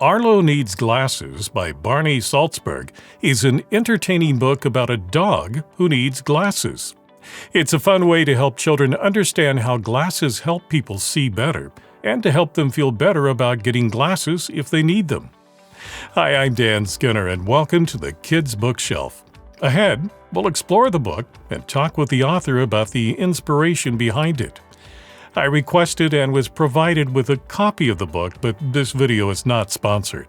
Arlo Needs Glasses by Barney Saltzberg is an entertaining book about a dog who needs glasses. It's a fun way to help children understand how glasses help people see better and to help them feel better about getting glasses if they need them. Hi, I'm Dan Skinner, and welcome to the Kids Bookshelf. Ahead, we'll explore the book and talk with the author about the inspiration behind it. I requested and was provided with a copy of the book, but this video is not sponsored.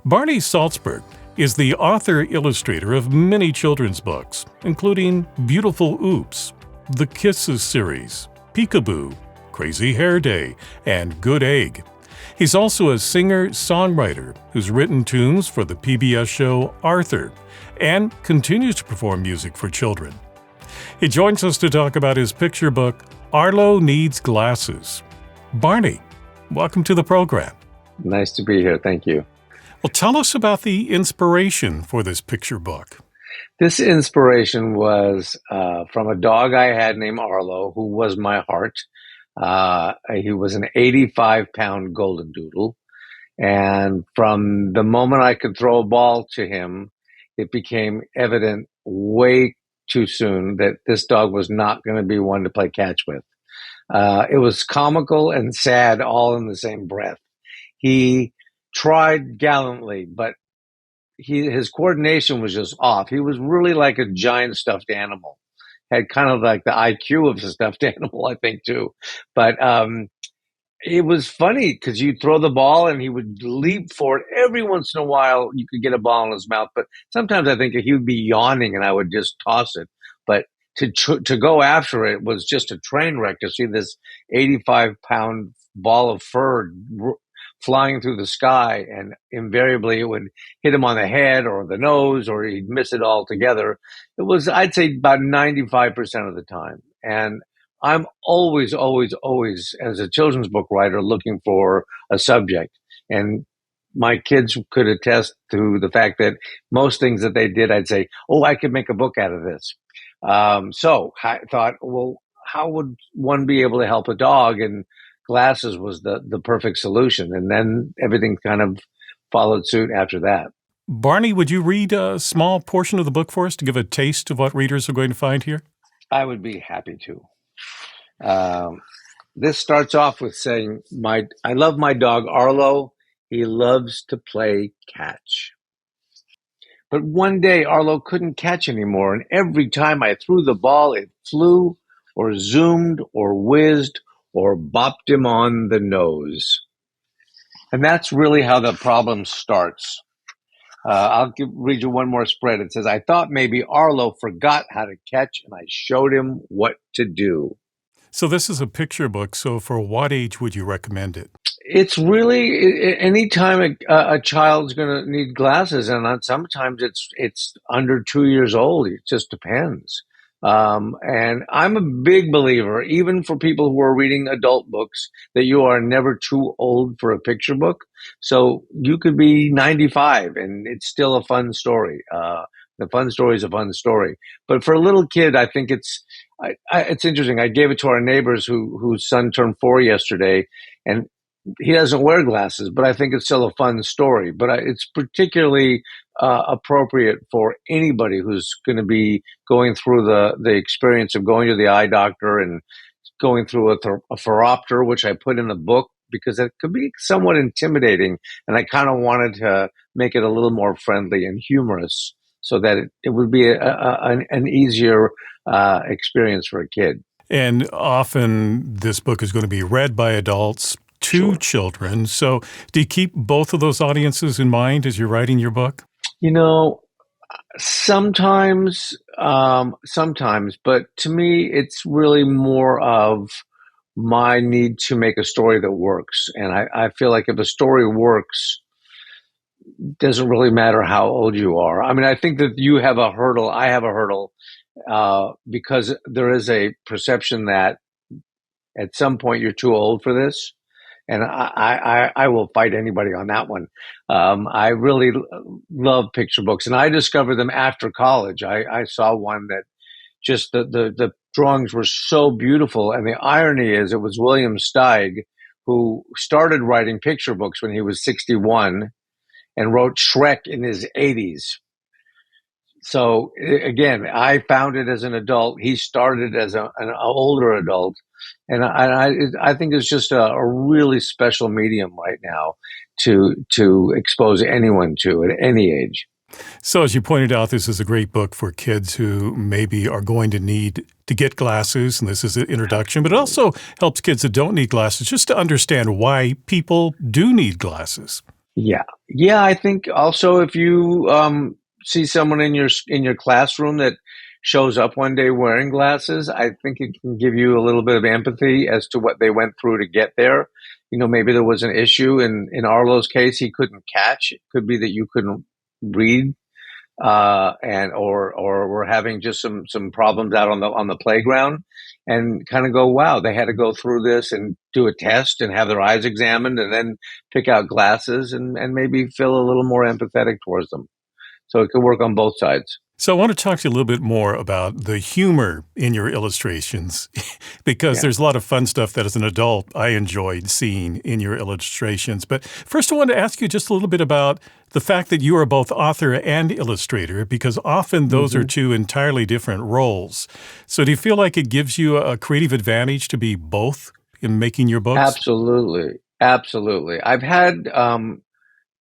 Barney Saltzberg is the author-illustrator of many children's books, including Beautiful Oops, the Kisses series, Peekaboo, Crazy Hair Day, and Good Egg. He's also a singer-songwriter who's written tunes for the PBS show Arthur and continues to perform music for children. He joins us to talk about his picture book, Arlo Needs Glasses. Barney, welcome to the program. Nice to be here. Thank you. Well, tell us about the inspiration for this picture book. This inspiration was from a dog I had named Arlo, who was my heart. He was an 85-pound golden doodle. And from the moment I could throw a ball to him, it became evident way too soon that this dog was not going to be one to play catch with. It was comical and sad all in the same breath. He tried gallantly, but his coordination was just off. He was really like a giant stuffed animal. Had kind of like the IQ of a stuffed animal, I think, too. But it was funny because you throw the ball and he would leap for it. Every once in a while, you could get a ball in his mouth. But sometimes I think he would be yawning and I would just toss it. But to go after it was just a train wreck. To see this 85-pound ball of fur flying through the sky, and invariably it would hit him on the head or the nose, or he'd miss it altogether. It was, I'd say, about 95% of the time. And I'm always, as a children's book writer, looking for a subject. And my kids could attest to the fact that most things that they did, I'd say, oh, I could make a book out of this. So I thought, well, how would one be able to help a dog? And glasses was the perfect solution. And then everything kind of followed suit after that. Barney, would you read a small portion of the book for us to give a taste of what readers are going to find here? I would be happy to. This starts off with saying, I love my dog Arlo. He loves to play catch. But one day Arlo couldn't catch anymore, and every time I threw the ball, it flew or zoomed or whizzed or bopped him on the nose. And that's really how the problem starts. I'll read you one more spread. It says, I thought maybe Arlo forgot how to catch, and I showed him what to do. So this is a picture book, so for what age would you recommend it? It's really anytime a child's going to need glasses, and sometimes it's under 2 years old. It just depends. And I'm a big believer, even for people who are reading adult books, that you are never too old for a picture book. So you could be 95 and it's still a fun story. The fun story is a fun story. But for a little kid, I think it's interesting. I gave it to our neighbors whose son turned 4 yesterday, and he doesn't wear glasses, but I think it's still a fun story. But it's particularly appropriate for anybody who's going to be going through the experience of going to the eye doctor and going through a phoropter, which I put in the book because it could be somewhat intimidating. And I kind of wanted to make it a little more friendly and humorous so that it would be an easier experience for a kid. And often this book is going to be read by adults to Sure. children. So do you keep both of those audiences in mind as you're writing your book? You know, sometimes, but to me, it's really more of my need to make a story that works. And I feel like if a story works, it doesn't really matter how old you are. I mean, I think that you have a hurdle. I have a hurdle because there is a perception that at some point you're too old for this. And I will fight anybody on that one. I really love picture books, and I discovered them after college. I saw one that just the drawings were so beautiful, and the irony is it was William Steig, who started writing picture books when he was 61 and wrote Shrek in his 80s. So again, I found it as an adult. He started as an older adult, and I think it's just a really special medium right now to expose anyone to at any age. So as you pointed out, this is a great book for kids who maybe are going to need to get glasses, and this is an introduction, but it also helps kids that don't need glasses just to understand why people do need glasses. Yeah. Yeah, I think also if you see someone in your classroom that shows up one day wearing glasses, I think it can give you a little bit of empathy as to what they went through to get there. Maybe there was an issue in Arlo's case, he couldn't catch. It could be that you couldn't read, and or we're having just some problems out on the playground, and kind of go, wow, they had to go through this and do a test and have their eyes examined and then pick out glasses and maybe feel a little more empathetic towards them. So it could work on both sides. So I want to talk to you a little bit more about the humor in your illustrations, because there's a lot of fun stuff that as an adult I enjoyed seeing in your illustrations. But first I want to ask you just a little bit about the fact that you are both author and illustrator, because often those are two entirely different roles. So do you feel like it gives you a creative advantage to be both in making your books? Absolutely. Absolutely. I've had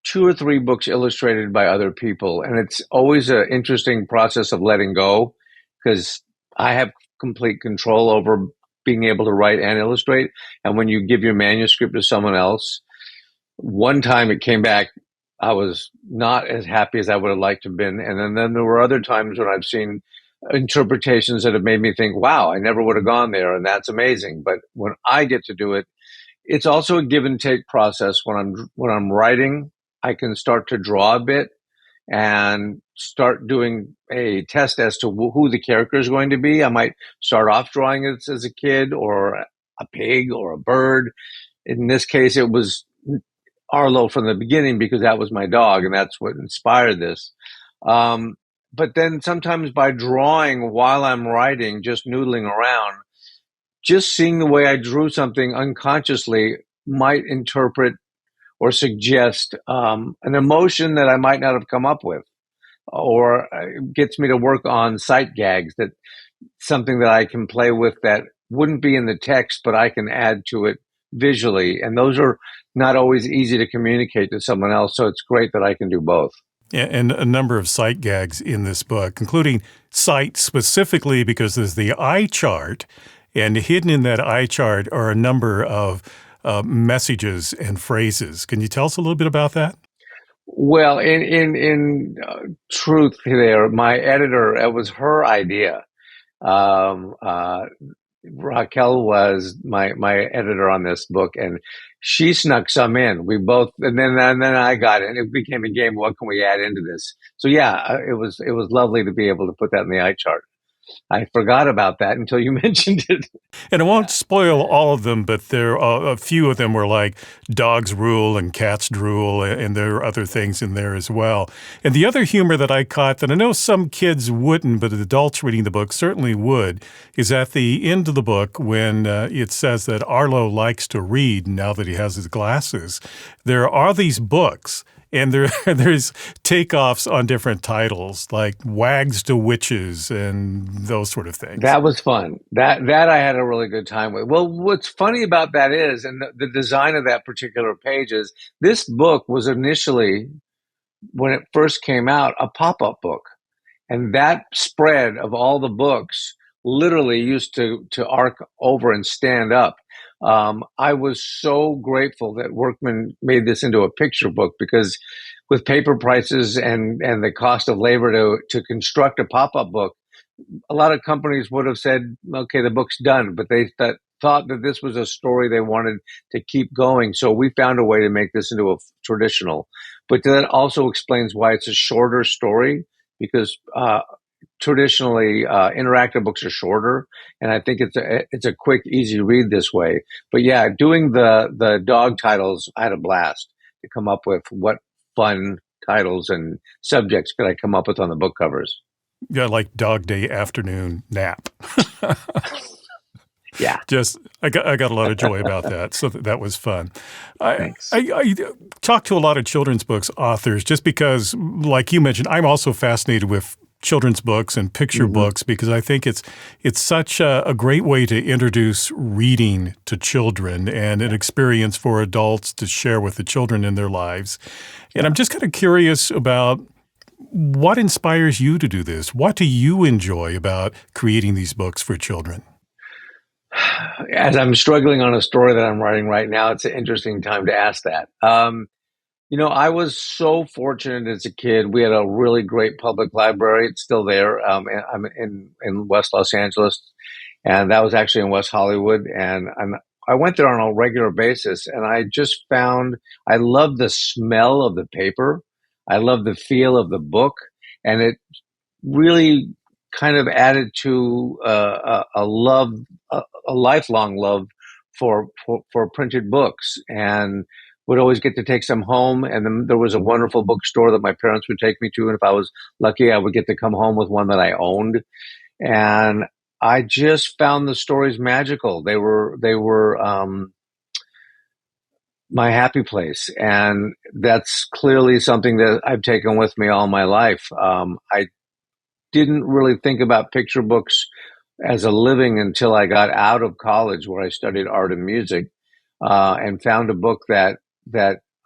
2 or 3 books illustrated by other people, and it's always an interesting process of letting go, because I have complete control over being able to write and illustrate. And when you give your manuscript to someone else, one time it came back, I was not as happy as I would have liked to have been. And then there were other times when I've seen interpretations that have made me think, wow, I never would have gone there. And that's amazing. But when I get to do it, it's also a give and take process. When I'm writing, I can start to draw a bit and start doing a test as to who the character is going to be. I might start off drawing it as a kid, or a pig, or a bird. In this case, it was Arlo from the beginning, because that was my dog and that's what inspired this. But then sometimes by drawing while I'm writing, just noodling around, just seeing the way I drew something unconsciously might interpret or suggest an emotion that I might not have come up with, or gets me to work on sight gags, that something that I can play with that wouldn't be in the text, but I can add to it visually. And those are not always easy to communicate to someone else. So it's great that I can do both. Yeah, and a number of sight gags in this book, including sight specifically because there's the eye chart, and hidden in that eye chart are a number of messages and phrases. Can you tell us a little bit about that? Well, in truth, there, my editor, it was her idea. Um, uh, Raquel was my editor on this book, and she snuck some in. We both, and then I got it, and it became a game. What can we add into this? So yeah, it was lovely to be able to put that in the eye chart. I forgot about that until you mentioned it. And I won't spoil all of them, but there are a few of them were like dogs rule and cats drool, and there are other things in there as well. And the other humor that I caught that I know some kids wouldn't, but adults reading the book certainly would, is at the end of the book when it says that Arlo likes to read now that he has his glasses. There are these books, and there's takeoffs on different titles like Wags to Witches and those sort of things. That was fun. That I had a really good time with. Well, what's funny about that is, and the design of that particular page is, this book was initially, when it first came out, a pop-up book. And that spread of all the books literally used to arc over and stand up. I was so grateful that Workman made this into a picture book, because with paper prices and the cost of labor to construct a pop-up book, a lot of companies would have said, okay, the book's done, but they thought that this was a story they wanted to keep going. So we found a way to make this into a traditional. But that also explains why it's a shorter story, because traditionally interactive books are shorter, and I think it's a quick, easy read this way. But yeah, doing the dog titles, I had a blast to come up with what fun titles and subjects could I come up with on the book covers. Yeah, like Dog Day Afternoon Nap. Yeah. I got a lot of joy about that, so that was fun. Thanks. I talk to a lot of children's books authors just because, like you mentioned, I'm also fascinated with children's books and picture books because I think it's such a great way to introduce reading to children and an experience for adults to share with the children in their lives. And I'm just kind of curious about what inspires you to do this? What do you enjoy about creating these books for children? As I'm struggling on a story that I'm writing right now, it's an interesting time to ask that. I was so fortunate as a kid. We had a really great public library. It's still there. I'm in West Los Angeles, and that was actually in West Hollywood. And I went there on a regular basis, and I just found I love the smell of the paper. I love the feel of the book, and it really kind of added to a love, a lifelong love for printed books, and would always get to take some home. And then there was a wonderful bookstore that my parents would take me to, and if I was lucky, I would get to come home with one that I owned. And I just found the stories magical. They were my happy place, and that's clearly something that I've taken with me all my life. I didn't really think about picture books as a living until I got out of college, where I studied art and music, and found a book that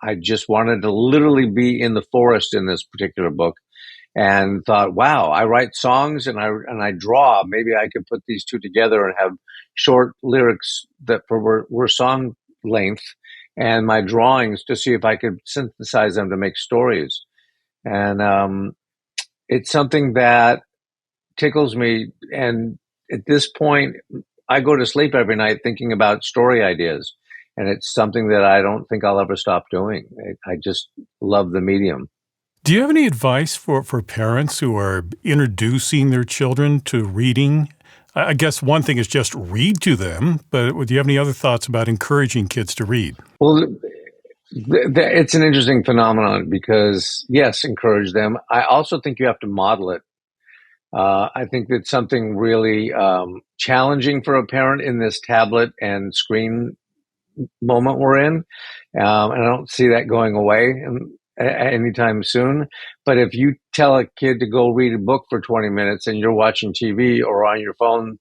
I just wanted to literally be in the forest in this particular book, and thought, wow, I write songs and I draw. Maybe I could put these two together and have short lyrics that were song length, and my drawings to see if I could synthesize them to make stories. And it's something that tickles me. And at this point, I go to sleep every night thinking about story ideas. And it's something that I don't think I'll ever stop doing. I just love the medium. Do you have any advice for parents who are introducing their children to reading? I guess one thing is just read to them, but do you have any other thoughts about encouraging kids to read? Well, it's an interesting phenomenon because, yes, encourage them. I also think you have to model it. I think that's something really challenging for a parent in this tablet and screen moment we're in. And I don't see that going away anytime soon. But if you tell a kid to go read a book for 20 minutes and you're watching TV or on your phone,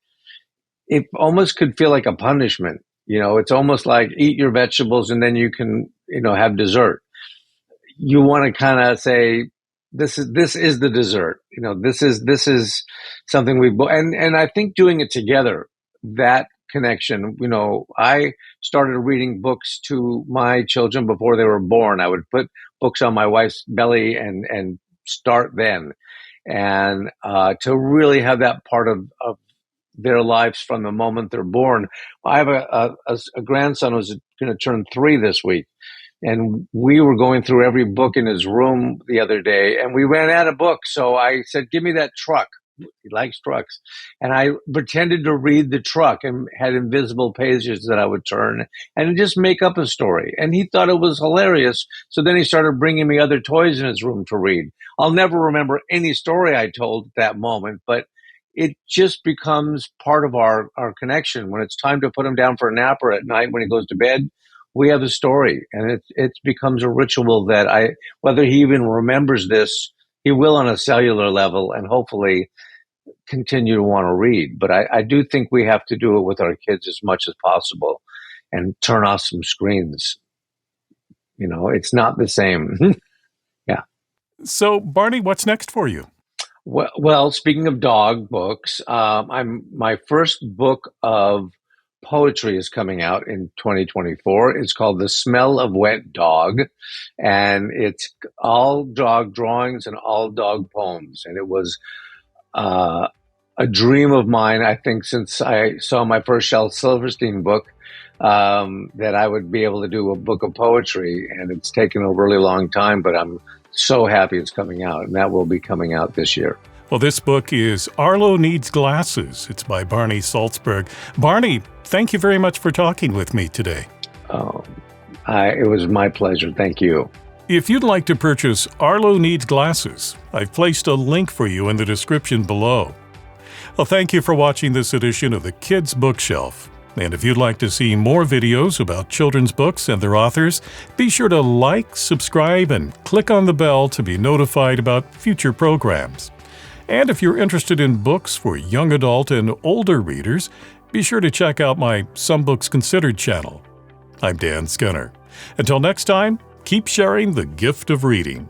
it almost could feel like a punishment. It's almost like eat your vegetables and then you can, have dessert. You want to kind of say, this is the dessert. This is something and I think doing it together, that connection. I started reading books to my children before they were born. I would put books on my wife's belly and start then. And to really have that part of their lives from the moment they're born. I have a grandson who's going to turn 3 this week. And we were going through every book in his room the other day, and we ran out of books. So I said, give me that truck. He likes trucks. And I pretended to read the truck and had invisible pages that I would turn and just make up a story. And he thought it was hilarious. So then he started bringing me other toys in his room to read. I'll never remember any story I told at that moment, but it just becomes part of our connection. When it's time to put him down for a nap or at night when he goes to bed, we have a story, and it becomes a ritual that whether he even remembers this, he will on a cellular level, and hopefully continue to want to read. But I do think we have to do it with our kids as much as possible and turn off some screens. It's not the same. Yeah. So, Barney, what's next for you? Well, speaking of dog books, my first book of poetry is coming out in 2024. It's called The Smell of Wet Dog, and it's all dog drawings and all dog poems. And it was a dream of mine, I think, since I saw my first Shel Silverstein book, that I would be able to do a book of poetry. And it's taken a really long time, but I'm so happy it's coming out, and that will be coming out this year. Well, this book is Arlo Needs Glasses. It's by Barney Saltzberg. Barney, thank you very much for talking with me today. It was my pleasure. Thank you. If you'd like to purchase Arlo Needs Glasses, I've placed a link for you in the description below. Well, thank you for watching this edition of the Kids Bookshelf. And if you'd like to see more videos about children's books and their authors, be sure to like, subscribe, and click on the bell to be notified about future programs. And if you're interested in books for young adult and older readers, be sure to check out my Some Books Considered channel. I'm Dan Skinner. Until next time, keep sharing the gift of reading.